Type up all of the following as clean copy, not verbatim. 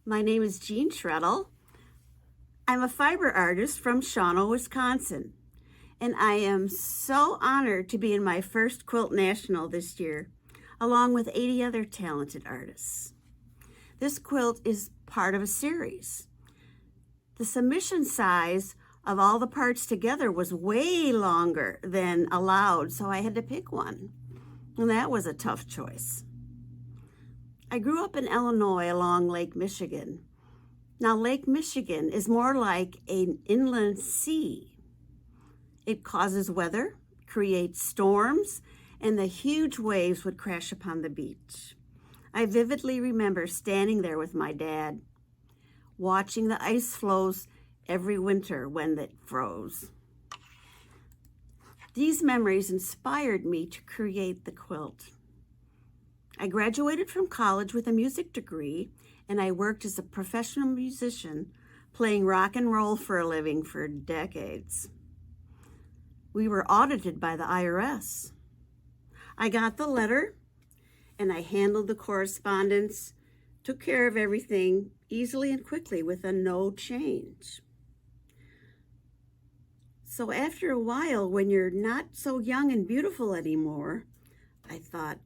My name is Jean Sredl. I'm a fiber artist from Shawano, Wisconsin, and I am so honored to be in my first Quilt National this year, along with 80 other talented artists. This quilt is part of a series. The submission size of all the parts together was way longer than allowed, so I had to pick one, and that was a tough choice. I grew up in Illinois along Lake Michigan. Now, Lake Michigan is more like an inland sea. It causes weather, creates storms, and the huge waves would crash upon the beach. I vividly remember standing there with my dad, watching the ice floes every winter when it froze. These memories inspired me to create the quilt. I graduated from college with a music degree, and I worked as a professional musician, playing rock and roll for a living for decades. We were audited by the IRS. I got the letter, and I handled the correspondence, took care of everything easily and quickly with a no change. So after a while, when you're not so young and beautiful anymore, I thought,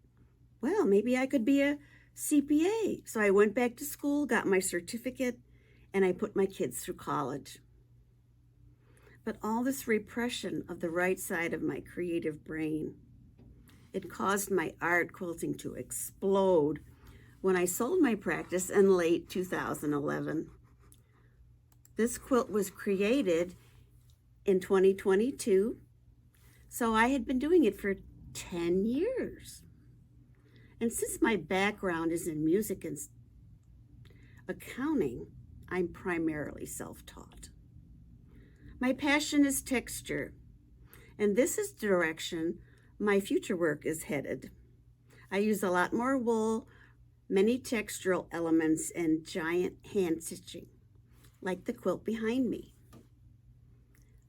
well, maybe I could be a CPA. So I went back to school, got my certificate, and I put my kids through college. But all this repression of the right side of my creative brain, it caused my art quilting to explode when I sold my practice in late 2011. This quilt was created in 2022, so I had been doing it for 10 years. And since my background is in music and accounting, I'm primarily self-taught. My passion is texture, and this is the direction my future work is headed. I use a lot more wool, many textural elements, and giant hand stitching, like the quilt behind me.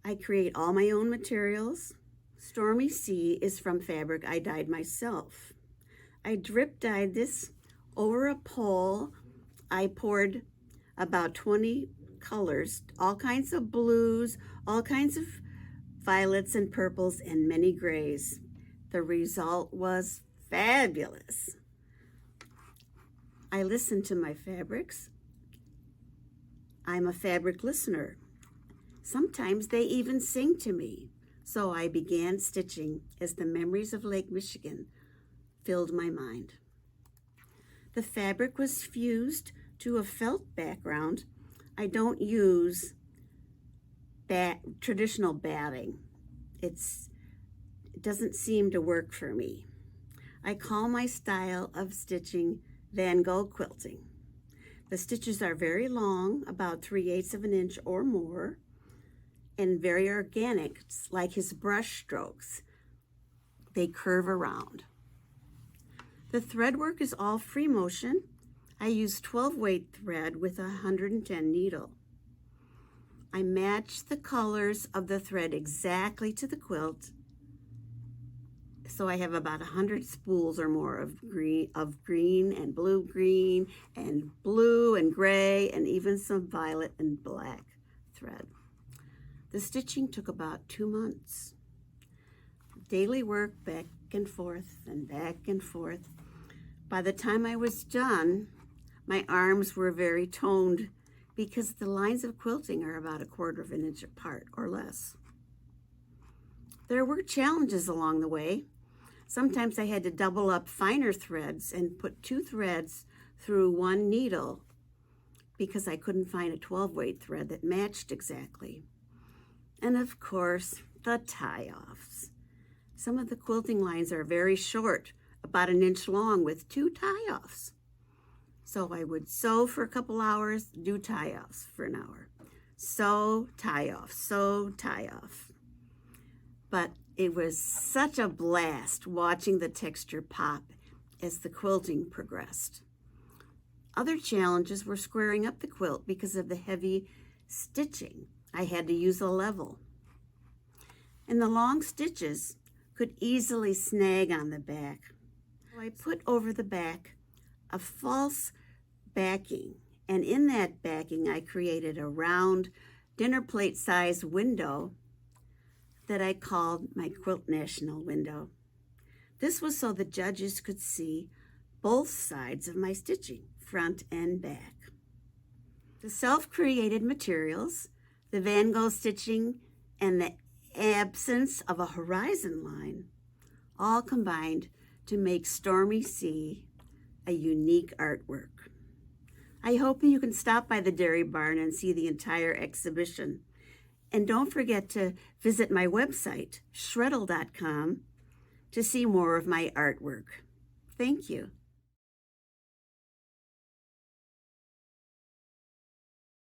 I create all my own materials. Stormy Sea is from fabric I dyed myself. I drip dyed this over a pole. I poured about 20 colors, all kinds of blues, all kinds of violets and purples, and many grays. The result was fabulous. I listen to my fabrics. I'm a fabric listener. Sometimes they even sing to me. So I began stitching as the memories of Lake Michigan filled my mind. The fabric was fused to a felt background. I don't use traditional batting. It doesn't seem to work for me. I call my style of stitching Van Gogh quilting. The stitches are very long, about 3/8 of an inch or more, and very organic, like his brush strokes. They curve around. The thread work is all free motion. I use 12 weight thread with a 110 needle. I match the colors of the thread exactly to the quilt. So I have about 100 spools or more of green and blue and gray, and even some violet and black thread. The stitching took about 2 months. Daily work back and forth and back and forth. By the time I was done, my arms were very toned because the lines of quilting are about 1/4 of an inch apart or less. There were challenges along the way. Sometimes I had to double up finer threads and put 2 threads through 1 needle because I couldn't find a 12 weight thread that matched exactly. And of course, the tie-offs. Some of the quilting lines are very short, about 1 inch long, with 2 tie-offs. So I would sew for a couple hours, do tie-offs for an hour. Sew, tie-off, sew, tie-off. But it was such a blast watching the texture pop as the quilting progressed. Other challenges were squaring up the quilt because of the heavy stitching. I had to use a level. And the long stitches could easily snag on the back. So I put over the back a false backing And in that backing, I created a round dinner plate size window that I called my Quilt National window. This was so the judges could see both sides of my stitching, front and back. The self-created materials, the Van Gogh stitching, and the absence of a horizon line all combined to make Stormy Sea a unique artwork. I hope you can stop by the Dairy Barn and see the entire exhibition. And don't forget to visit my website, sredl.com, to see more of my artwork. Thank you.